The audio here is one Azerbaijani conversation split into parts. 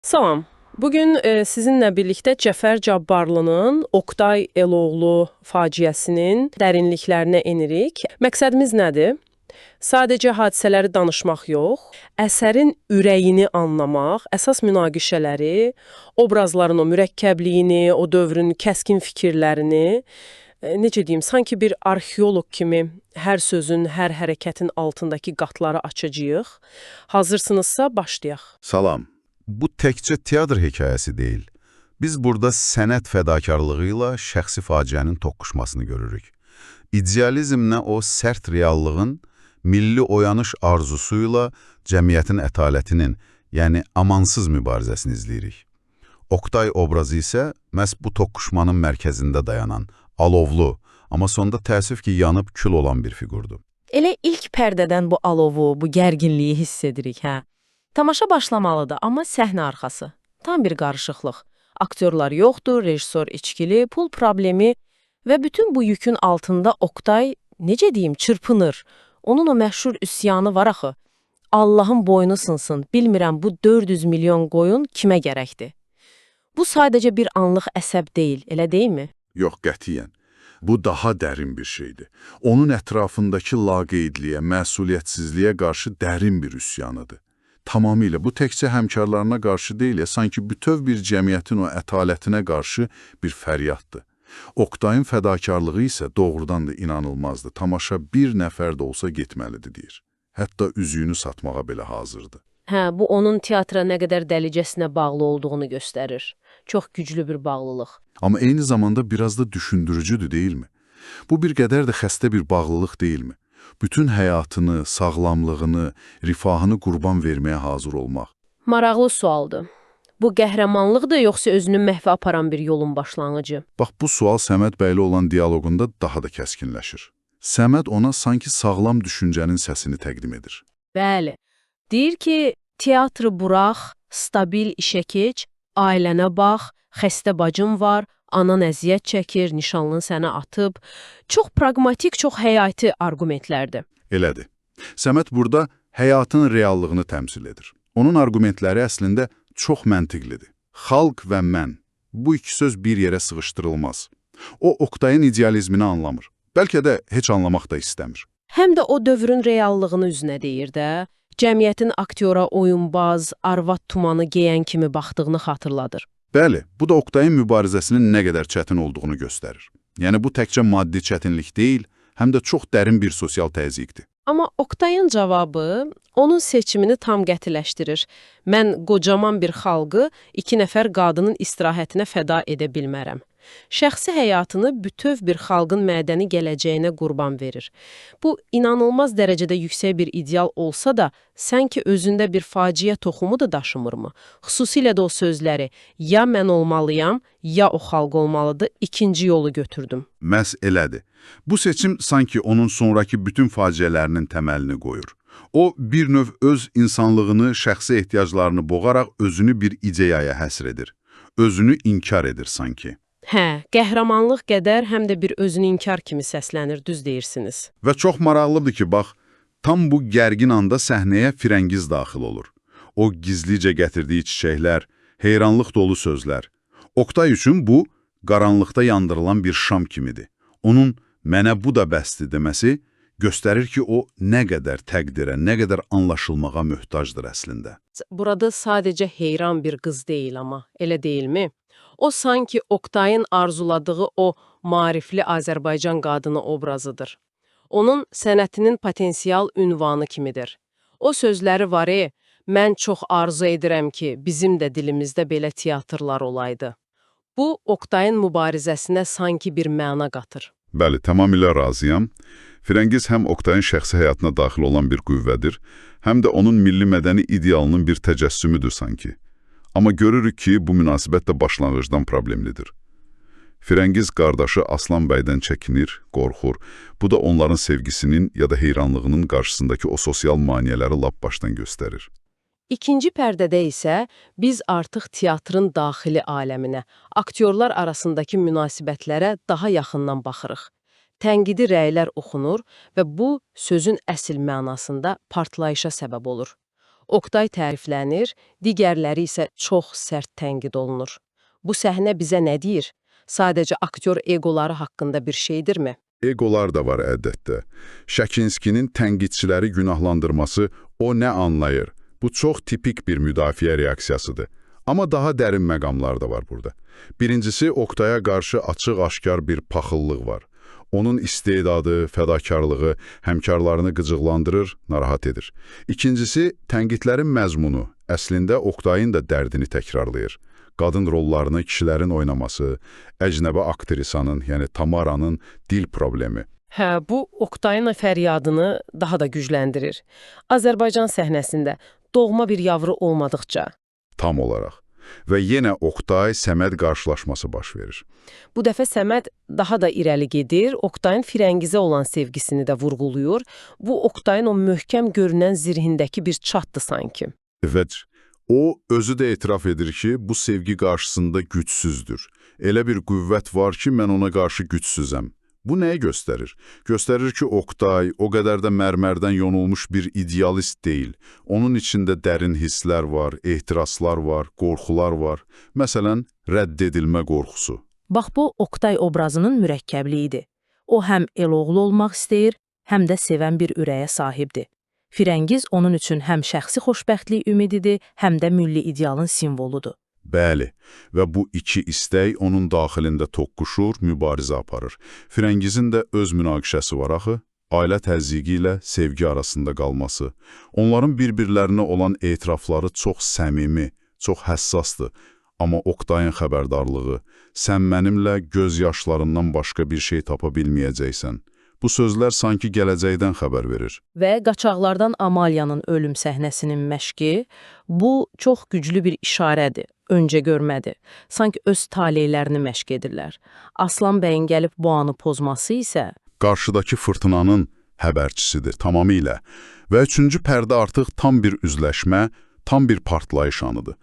Salam. Bugün sizinlə birlikdə Cəfər Cabbarlının Oqtay Eloğlu faciəsinin dərinliklərinə enirik. Məqsədimiz nədir? Sadəcə hadisələri danışmaq yox, əsərin ürəyini anlamaq, əsas münaqişələri, obrazların o mürəkkəbliyini, o dövrün kəskin fikirlərini, necə deyim, sanki bir arxeoloq kimi hər sözün, hər hərəkətin altındakı qatları açacağıq. Hazırsınızsa başlayaq. Salam. Bu təkcə teatr hekayəsi deyil. Biz burada sənət fədakarlığı ilə şəxsi faciənin toqquşmasını görürük. İdealizmlə o sərt reallığın, milli oyanış arzusu ilə cəmiyyətin ətalətinin, yəni amansız mübarizəsini izləyirik. Oqtay obrazı isə məhz bu toqquşmanın mərkəzində dayanan, alovlu, amma sonda təəssüf ki, yanıb kül olan bir fiqurdur. Elə ilk pərdədən bu alovu, bu gərginliyi hiss edirik, hə? Tamaşa başlamalıdır, amma səhnə arxası. Tam bir qarışıqlıq. Aktyorlar yoxdur, rejissor içkili, pul problemi və bütün bu yükün altında Oqtay, necə deyim, çırpınır. Onun o məşhur üsyanı var axı. Allahın boynu sınsın, bilmirəm bu 400 milyon qoyun kimə gərəkdir? Bu sadəcə bir anlıq əsəb deyil, elə deyilmi? Yox, qətiyyən. Bu daha dərin bir şeydir. Onun ətrafındakı laqeydliyə, məsuliyyətsizliyə qarşı dərin bir üsyanıdır. Tamamilə bu təkcə həmkarlarına qarşı deyil, sanki bütöv bir cəmiyyətin o ətalətinə qarşı bir fəryaddır. Oqtayın fədakarlığı isə doğrudan da inanılmazdır. Tamaşa bir nəfər də olsa getməlidir, deyir. Hətta üzüyünü satmağa belə hazırdır. Hə, bu onun teatra nə qədər dəlicəsinə bağlı olduğunu göstərir. Çox güclü bir bağlılıq. Amma eyni zamanda biraz da düşündürücüdür, deyilmi? Bu bir qədər də xəstə bir bağlılıq deyilmi? Bütün həyatını, sağlamlığını, rifahını qurban verməyə hazır olmaq. Maraqlı sualdır. Bu qəhrəmanlıqdır, yoxsa özünü məhvə aparan bir yolun başlanğıcı? Bax, bu sual Səməd bəylə olan diyaloqunda daha da kəskinləşir. Səməd ona sanki sağlam düşüncənin səsini təqdim edir. Bəli. Deyir ki, teatrı burax, stabil işə keç, ailənə bax, xəstə bacın var, anan əziyyət çəkir, nişanlın səni atıb. Çox praqmatik, çox həyati arqumentlərdir. Elədir. Səməd burada həyatın reallığını təmsil edir. Onun arqumentləri əslində çox məntiqlidir. Xalq və mən. Bu iki söz bir yerə sıxışdırılmaz. O, Oqtayın idealizmini anlamır. Bəlkə də heç anlamaq da istəmir. Həm də o dövrün reallığını üzünə deyir də, cəmiyyətin aktyora oyunbaz, arvad tumanı geyən kimi baxdığını xatırladır. Bəli, bu da Oqtayın mübarizəsinin nə qədər çətin olduğunu göstərir. Yəni, bu təkcə maddi çətinlik deyil, həm də çox dərin bir sosial təzyiqdir. Amma Oqtayın cavabı onun seçimini tam qətiləşdirir. Mən qocaman bir xalqı 2 nəfər qadının istirahətinə fəda edə bilmərəm. Şəxsi həyatını bütöv bir xalqın mədəni gələcəyinə qurban verir. Bu, inanılmaz dərəcədə yüksək bir ideal olsa da, sanki özündə bir faciə toxumu da daşımırmı? Xüsusilə də o sözləri, ya mən olmalıyam, ya o xalq olmalıdır, ikinci yolu götürdüm. Məhz elədir. Bu seçim sanki onun sonraki bütün faciələrinin təməlini qoyur. O, bir növ öz insanlığını, şəxsi ehtiyaclarını boğaraq özünü bir ideyaya həsr edir. Özünü inkar edir sanki. Hə, qəhrəmanlıq qədər həm də bir özünü inkar kimi səslənir, düz deyirsiniz. Və çox maraqlıdır ki, bax, tam bu gərgin anda səhnəyə Firəngiz daxil olur. O gizlicə gətirdiyi çiçəklər, heyranlıq dolu sözlər. Oqtay üçün bu, qaranlıqda yandırılan bir şam kimidir. Onun mənə bu da bəsdir deməsi göstərir ki, o nə qədər təqdirə, nə qədər anlaşılmağa möhtacdır əslində. Burada sadəcə heyran bir qız deyil amma, elə deyilmi? O sanki Oqtayın arzuladığı o maarifli Azərbaycan qadını obrazıdır. Onun sənətinin potensial ünvanı kimidir. O sözləri var, mən çox arzu edirəm ki, bizim də dilimizdə belə teatrlar olaydı. Bu, Oqtayın mübarizəsinə sanki bir məna qatır. Bəli, tamamilə razıyam. Firəngiz həm Oqtayın şəxsi həyatına daxil olan bir qüvvədir, həm də onun milli mədəni idealının bir təcəssümüdür sanki. Amma görürük ki, bu münasibət də başlanğıcdan problemlidir. Firəngiz qardaşı Aslan bəydən çəkinir, qorxur. Bu da onların sevgisinin ya da heyranlığının qarşısındakı o sosial maneələri lap başdan göstərir. İkinci pərdədə isə biz artıq teatrın daxili aləminə, aktyorlar arasındakı münasibətlərə daha yaxından baxırıq. Tənqidi rəylər oxunur və bu, sözün əsl mənasında partlayışa səbəb olur. Oqtay təriflənir, digərləri isə çox sərt tənqid olunur. Bu səhnə bizə nə deyir? Sadəcə aktyor egoları haqqında bir şeydirmi? Egolar da var ədətdə. Şəkinskinin tənqidçiləri günahlandırması o nə anlayır? Bu çox tipik bir müdafiə reaksiyasıdır. Amma daha dərin məqamlar da var burada. Birincisi, Oqtaya qarşı açıq-aşkar bir paxıllıq var. Onun istedadı, fədakarlığı həmkarlarını qıcıqlandırır, narahat edir. İkincisi, tənqidlərin məzmunu əslində Oqtayın da dərdini təkrarlayır. Qadın rollarını kişilərin oynaması, əcnəbi aktrisanın, yəni Tamaranın dil problemi. Hə, bu Oqtayın fəryadını daha da gücləndirir. Azərbaycan səhnəsində doğma bir yavru olmadıqca. Tam olaraq. Və yenə Oqtay-Səməd qarşılaşması baş verir. Bu dəfə Səməd daha da irəli gedir, Oqtayın Firəngizə olan sevgisini də vurğuluyur. Bu Oqtayın o möhkəm görünən zirhindəki bir çatdır sanki. Evet, o özü də etiraf edir ki, bu sevgi qarşısında gücsüzdür. Elə bir qüvvət var ki, mən ona qarşı gücsüzəm. Bu nəyi göstərir? Göstərir ki, Oqtay o qədər də mərmərdən yonulmuş bir idealist deyil. Onun içində dərin hisslər var, ehtiraslar var, qorxular var. Məsələn, rədd edilmə qorxusu. Bax, bu Oqtay obrazının mürəkkəbliyidir. O həm eloğlu olmaq istəyir, həm də sevən bir ürəyə sahibdir. Firəngiz onun üçün həm şəxsi xoşbəxtlik ümididir, həm də milli idealın simvoludur. Bəli, və bu iki istək onun daxilində toqquşur, mübarizə aparır. Firəngizin də öz münaqişəsi var axı, ailə təzyiqi ilə sevgi arasında qalması. Onların bir-birlərinə olan etirafları çox səmimi, çox həssasdır. Amma Oqtayın xəbərdarlığı, sən mənimlə göz yaşlarından başqa bir şey tapa bilməyəcəksən. Bu sözlər sanki gələcəkdən xəbər verir. Və Qaçaqlardan Amalyanın ölüm səhnəsinin məşqi, bu çox güclü bir işarədir, öncə görmədi. Sanki öz taleylərini məşq edirlər. Aslan bəyin gəlib bu anı pozması isə Qarşıdakı fırtınanın həbərçisidir tamamilə. Və üçüncü pərdə artıq tam bir üzləşmə, tam bir partlayış anıdır.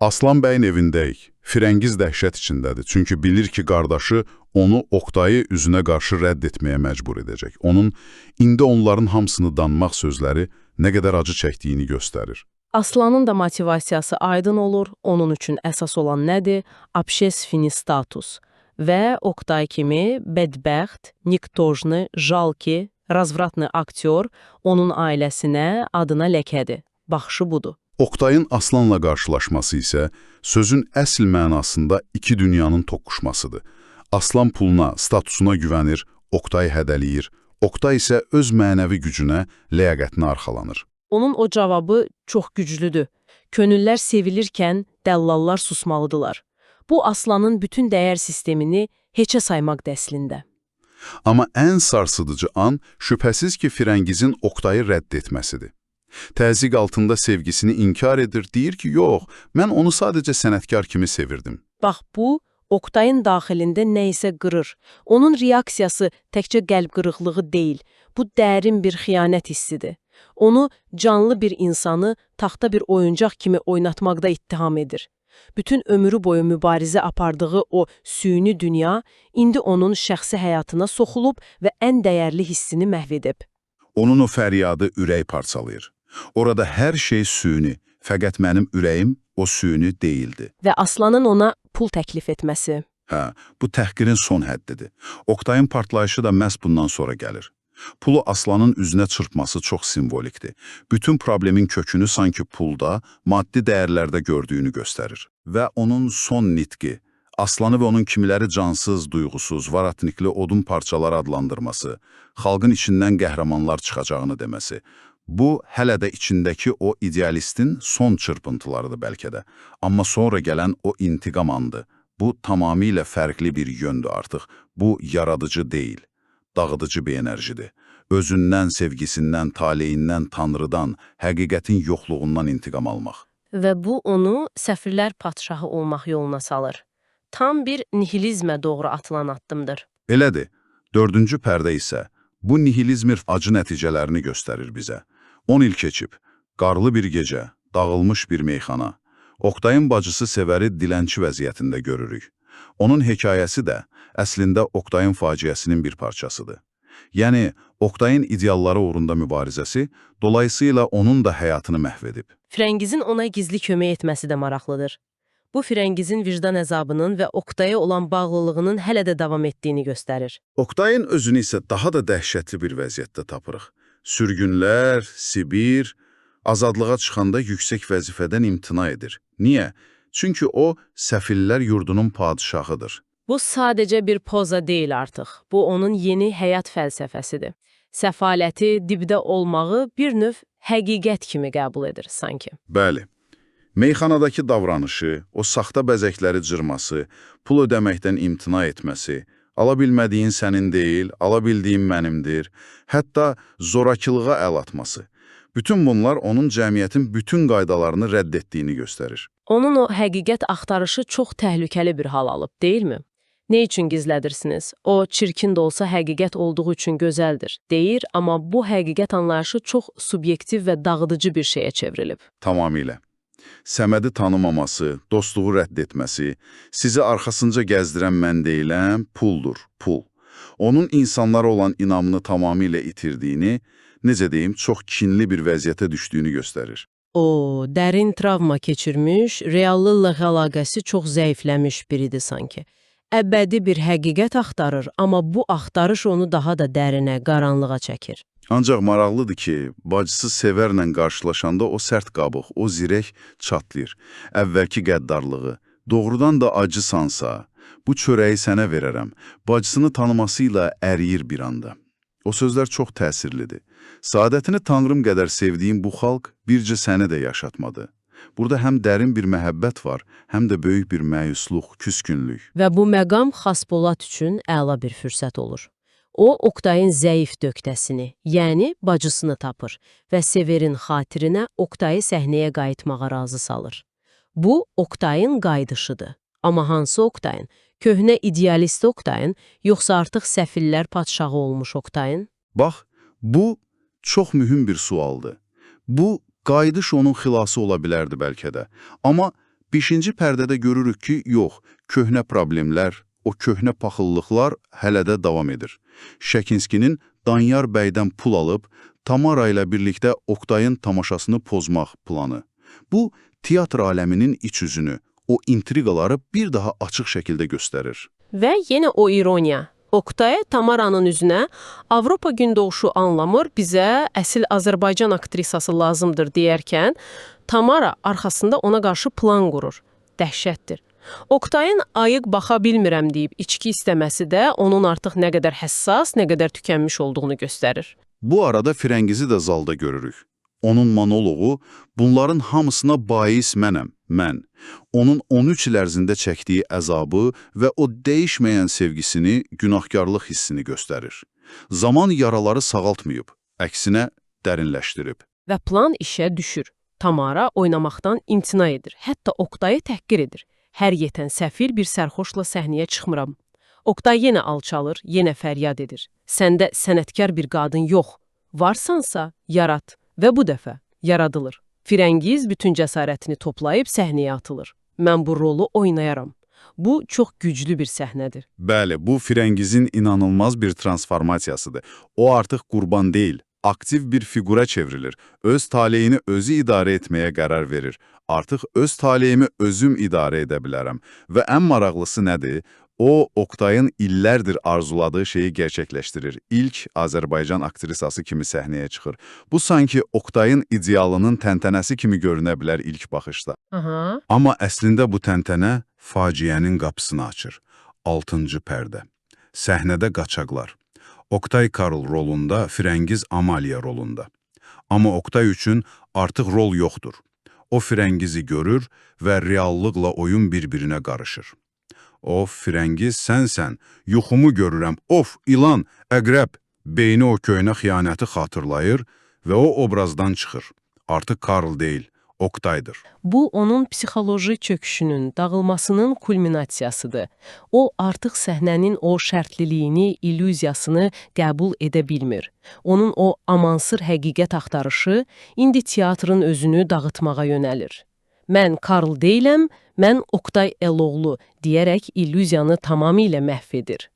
Aslan bəyin evindəyik. Firəngiz dəhşət içindədir. Çünki bilir ki, qardaşı onu Oqtayı üzünə qarşı rədd etməyə məcbur edəcək. Onun indi onların hamısını danmaq sözləri nə qədər acı çəkdiyini göstərir. Aslanın da motivasiyası aydın olur, onun üçün əsas olan nədir? Общественный status və Oqtay kimi bədbəxt, niktojni, jalki, razvratlı aktyor onun ailəsinə, adına ləkədir. Baxışı budur. Oqtayın Aslanla qarşılaşması isə sözün əsl mənasında iki dünyanın toqquşmasıdır. Aslan puluna, statusuna güvənir, Oqtay hədəliyir. Oqtay isə öz mənəvi gücünə, ləyaqətinə arxalanır. Onun o cavabı çox güclüdür. Könüllər sevilirkən dəllallar susmalıdırlar. Bu Aslanın bütün dəyər sistemini heçə saymaq dəslində. Amma ən sarsıdıcı an şübhəsiz ki, Firəngizin Oqtayı rədd etməsidir. Təzyiq altında sevgisini inkar edir, deyir ki, yox, mən onu sadəcə sənətkar kimi sevirdim. Bax, bu Oqtayın daxilində nə isə qırır. Onun reaksiyası təkcə qəlb qırıqlığı deyil, bu dərin bir xiyanət hissidir. Onu canlı bir insanı taxta bir oyuncaq kimi oynatmaqda ittiham edir. Bütün ömrü boyu mübarizə apardığı o süni dünya indi onun şəxsi həyatına soxulub və ən dəyərli hissini məhv edib. Onun o fəryadı ürək parçalayır. Orada hər şey süni, fəqət mənim ürəyim o süni deyildi. Və Aslanın ona pul təklif etməsi. Hə, bu təhqirin son həddidir. Oqtayın partlayışı da məhz bundan sonra gəlir. Pulu Aslanın üzünə çırpması çox simvolikdir. Bütün problemin kökünü sanki pulda, maddi dəyərlərdə gördüyünü göstərir. Və onun son nitqi, Aslanı və onun kimiləri cansız, duyğusuz, varatnikli odun parçaları adlandırması, xalqın içindən qəhrəmanlar çıxacağını deməsi, bu hələ də içindəki o idealistin son çırpıntılarıdır bəlkə də. Amma sonra gələn o intiqam andı. Bu tamamilə fərqli bir yöndür artıq. Bu yaradıcı deyil, dağıdıcı bir enerjidir. Özündən, sevgisindən, taleyindən, tanrıdan, həqiqətin yoxluğundan intiqam almaq. Və bu onu səfirlər padşahı olmaq yoluna salır. Tam bir nihilizmə doğru atılan addımdır. Elədir. Dördüncü pərdə isə bu nihilizmin acı nəticələrini göstərir bizə. 10 il keçib, qarlı bir gecə, dağılmış bir meyxana. Oqtayın bacısı Sevəri dilənçi vəziyyətində görürük. Onun hekayəsi də əslində Oqtayın faciəsinin bir parçasıdır. Yəni, Oktayın idealları uğrunda mübarizəsi dolayısıyla onun da həyatını məhv edib. Firəngizin ona gizli kömək etməsi də maraqlıdır. Bu Firəngizin vicdan əzabının və Oktaya olan bağlılığının hələ də davam etdiyini göstərir. Oktayın özünü isə daha da dəhşətli bir vəziyyətdə tapırıq. Sürgünlər, Sibir, azadlığa çıxanda yüksək vəzifədən imtina edir. Niyə? Çünki o, səfillər yurdunun padişahıdır. Bu sadəcə bir poza deyil artıq. Bu onun yeni həyat fəlsəfəsidir. Səfaləti, dibdə olmağı bir növ həqiqət kimi qəbul edir sanki. Bəli. Meyxanadakı davranışı, o saxta bəzəkləri cırması, pul ödəməkdən imtina etməsi, ala bilmədiyin sənin deyil, ala bildiyin mənimdir, hətta zorakılığa əl atması. Bütün bunlar onun cəmiyyətin bütün qaydalarını rədd etdiyini göstərir. Onun o həqiqət axtarışı çox təhlükəli bir hal alıb, deyilmi? Nə üçün gizlədirsiniz? O, çirkin də olsa həqiqət olduğu üçün gözəldir, deyir, amma bu həqiqət anlayışı çox subyektiv və dağıdıcı bir şeyə çevrilib. Tamamilə. Səmədi tanımaması, dostluğu rədd etməsi, sizi arxasınca gəzdirən mən deyiləm, puldur, pul. Onun insanlara olan inamını tamamilə itirdiyini, necə deyim, çox kinli bir vəziyyətə düşdüyünü göstərir. O, dərin travma keçirmiş, reallığla əlaqəsi çox zəifləmiş biridir sanki. Əbədi bir həqiqət axtarır, amma bu axtarış onu daha da dərinə, qaranlığa çəkir. Ancaq maraqlıdır ki, bacısı Sevərlə qarşılaşanda o sərt qabıq, o zirək çatlayır. Əvvəlki qəddarlığı, doğrudan da acısansa, bu çörəyi sənə verərəm, bacısını tanımasıyla əriyir bir anda. O sözlər çox təsirlidir. Saadətini Tanrım qədər sevdiyin bu xalq bircə səni də yaşatmadı. Burada həm dərin bir məhəbbət var, həm də böyük bir məyusluq, küskünlük. Və bu məqam Xaspolad üçün əla bir fürsət olur. O, Oktayın zəif döqtəsini, yəni bacısını tapır və Severin xatirinə Oktayı səhnəyə qayıtmağa razı salır. Bu, Oktayın qayıdışıdır. Amma hansı Oktayın? Köhnə idealist Oktayın, yoxsa artıq səfillər padşahı olmuş Oktayın? Bax, bu çox mühüm bir sualdır. Bu, qayıdış onun xilası ola bilərdi bəlkə də. Amma 5-ci pərdədə görürük ki, yox, köhnə problemlər, o köhnə paxıllıqlar hələ də davam edir. Şəkinskinin Danyar bəydən pul alıb, Tamara ilə birlikdə Oktayın tamaşasını pozmaq planı. Bu, teatr aləminin iç üzünü, o intriqaları bir daha açıq şəkildə göstərir. Və yenə o ironiya. Oktay Tamaranın üzünə Avropa gündoğuşu anlamır, bizə əsil Azərbaycan aktrisası lazımdır deyərkən, Tamara arxasında ona qarşı plan qurur. Dəhşətdir. Oktayın ayıq baxa bilmirəm deyib içki istəməsi də onun artıq nə qədər həssas, nə qədər tükənmiş olduğunu göstərir. Bu arada Firəngizi də zalda görürük. Onun monoloğu, bunların hamısına bais mənəm, mən. Onun 13 il ərzində çəkdiyi əzabı və o dəyişməyən sevgisini, günahkarlıq hissini göstərir. Zaman yaraları sağaltmayıb, əksinə dərinləşdirib. Və plan işə düşür. Tamara oynamaqdan imtina edir, hətta Oktayı təhqir edir. Hər yetən səfil bir sərxoşla səhnəyə çıxmıram. Oktay yenə alçalır, yenə fəryad edir. Səndə sənətkar bir qadın yox, varsansa yarat. Və bu dəfə yaradılır. Firəngiz bütün cəsarətini toplayıb səhnəyə atılır. Mən bu rolu oynayaram. Bu çox güclü bir səhnədir. Bəli, bu Firəngizin inanılmaz bir transformasiyasıdır. O artıq qurban deyil, aktiv bir fiqura çevrilir. Öz taleyini özü idarə etməyə qərar verir. Artıq öz taleyimi özüm idarə edə bilərəm. Və ən maraqlısı nədir? O, Oktayın illərdir arzuladığı şeyi gerçəkləşdirir. İlk Azərbaycan aktrisası kimi səhnəyə çıxır. Bu sanki Oktayın idealının təntənəsi kimi görünə bilər ilk baxışda. Aha. Amma əslində bu təntənə faciənin qapısını açır. 6-cı pərdə. Səhnədə qaçaqlar. Oktay Karl rolunda, Firəngiz Amaliya rolunda. Amma Oktay üçün artıq rol yoxdur. O Firəngizi görür və reallıqla oyun bir-birinə qarışır. Of, Firəngiz, sənsən, yuxumu görürəm, of, ilan, əqrəb, beyni o köhnə xiyanəti xatırlayır və o obrazdan çıxır. Artıq Karl deyil, Oktaydır. Bu, onun psixoloji çöküşünün, dağılmasının kulminasiyasıdır. O, artıq səhnənin o şərtliliyini, illüziyasını qəbul edə bilmir. Onun o amansır həqiqət axtarışı indi teatrın özünü dağıtmağa yönəlir. Mən Karl deyiləm, mən Oktay Eloğlu deyərək illüziyanı tamamilə məhv edir.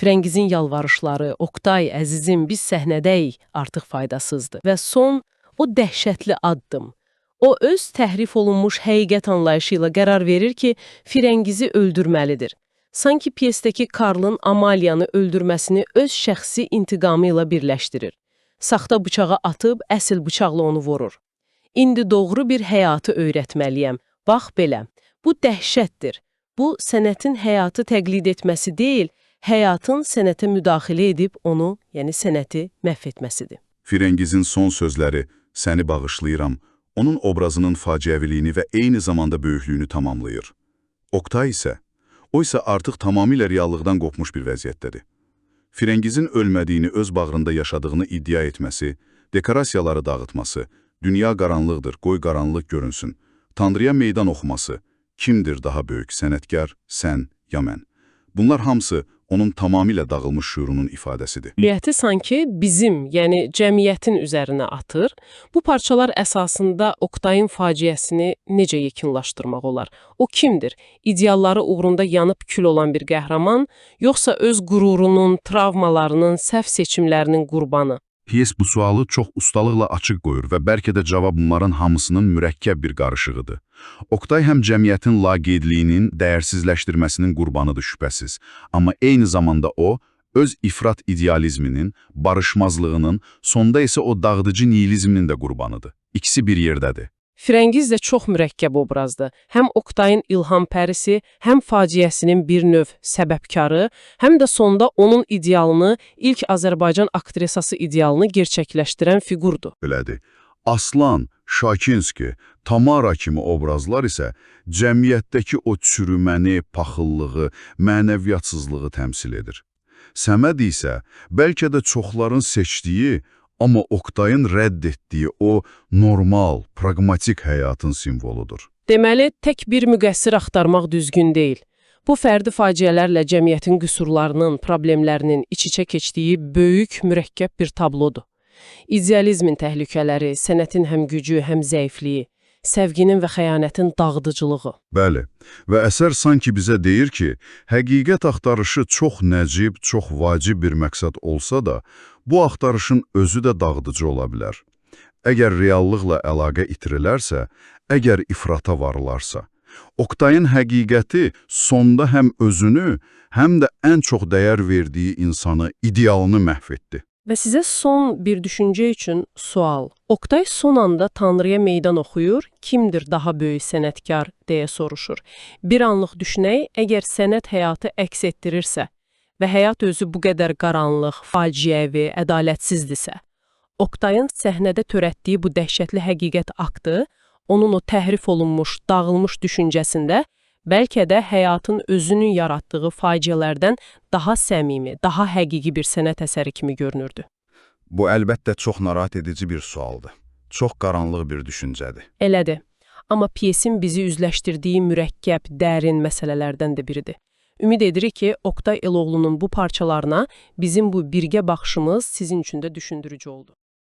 Firəngizin yalvarışları, Oqtay, əzizim, biz səhnədəyik, artıq faydasızdır. Və son o dəhşətli addım. O öz təhrif olunmuş həqiqət anlayışı ilə qərar verir ki, Firəngizi öldürməlidir. Sanki pyesdəki Karlın Amaliyanı öldürməsini öz şəxsi intiqamı ilə birləşdirir. Saxta bıçağa atıb, əsl bıçaqla onu vurur. İndi doğru bir həyatı öyrətməliyəm. Bax belə, bu dəhşətdir. Bu, sənətin həyatı təqlid etməsi deyil, həyatın sənətə müdaxilə edib onu, yəni sənəti məhv etməsidir. Firəngizin son sözləri, səni bağışlayıram, onun obrazının faciəviliyini və eyni zamanda böyüklüyünü tamamlayır. Oqtay isə, o isə artıq tamamilə reallıqdan qopmuş bir vəziyyətdədir. Firəngizin ölmədiyini öz bağrında yaşadığını iddia etməsi, dekorasiyaları dağıtması, dünya qaranlıqdır, qoy qaranlıq görünsün, Tanrıya meydan oxuması, kimdir daha böyük sənətkar, sən ya mən? Bunlar hamısı onun tamamilə dağılmış şüurunun ifadəsidir. Cəmiyyəti sanki bizim, yəni cəmiyyətin üzərinə atır. Bu parçalar əsasında Oqtayın faciəsini necə yekunlaşdırmaq olar? O kimdir? İdealları uğrunda yanıb kül olan bir qəhrəman, yoxsa öz qürurunun, travmalarının, səhv seçimlərinin qurbanı? Pyes bu sualı çox ustalıqla açıq qoyur və bəlkə də cavab bunların hamısının mürəkkəb bir qarışığıdır. Oqtay həm cəmiyyətin laqeydliyinin, dəyərsizləşdirməsinin qurbanıdır şübhəsiz, amma eyni zamanda o, öz ifrat idealizminin, barışmazlığının, sonda isə o dağıdıcı nihilizminin də qurbanıdır. İkisi bir yerdədir. Firəngiz də çox mürəkkəb obrazdır. Həm Oqtayın ilham pərisi, həm faciəsinin bir növ səbəbkarı, həm də sonda onun idealını, ilk Azərbaycan aktrisası idealını gerçəkləşdirən fiqurdur. Belədir. Aslan, Şakinski, Tamara kimi obrazlar isə cəmiyyətdəki o çürüməni, paxıllığı, mənəviyyatsızlığı təmsil edir. Səməd isə bəlkə də çoxların seçdiyi, amma Oqtayın rədd etdiyi o normal, pragmatik həyatın simvoludur. Deməli, tək bir müqəssir axtarmaq düzgün deyil. Bu fərdi faciələrlə cəmiyyətin qüsurlarının, problemlərinin iç-içə keçdiyi böyük, mürəkkəb bir tablodur. İdealizmin təhlükələri, sənətin həm gücü, həm zəifliyi, sevginin və xəyanətin dağıdıcılığı. Bəli, və əsər sanki bizə deyir ki, həqiqət axtarışı çox nəcib, çox vacib bir məqsəd olsa da, bu axtarışın özü də dağıdıcı ola bilər. Əgər reallıqla əlaqə itirilərsə, əgər ifrata varılarsa, Oqtayın həqiqəti sonda həm özünü, həm də ən çox dəyər verdiyi insanı, idealını məhv etdi. Və sizə son bir düşüncə üçün sual. Oqtay son anda Tanrıya meydan oxuyur, kimdir daha böyük sənətkar deyə soruşur. Bir anlıq düşünək, əgər sənət həyatı əks etdirirsə və həyat özü bu qədər qaranlıq, faciəvi, ədalətsizdirsə, Oqtayın səhnədə törətdiyi bu dəhşətli həqiqət aktı, onun o təhrif olunmuş, dağılmış düşüncəsində bəlkə də həyatın özünün yaratdığı faciələrdən daha səmimi, daha həqiqi bir sənət əsəri kimi görünürdü. Bu əlbəttə çox narahat edici bir sualdır. Çox qaranlıq bir düşüncədir. Elədir. Amma pyesin bizi üzləşdirdiyi mürəkkəb, dərin məsələlərdən də biridir. Ümid edirik ki, Oqtay Eloğlu'nun bu parçalarına bizim bu birgə baxışımız sizin üçün də düşündürücü oldu.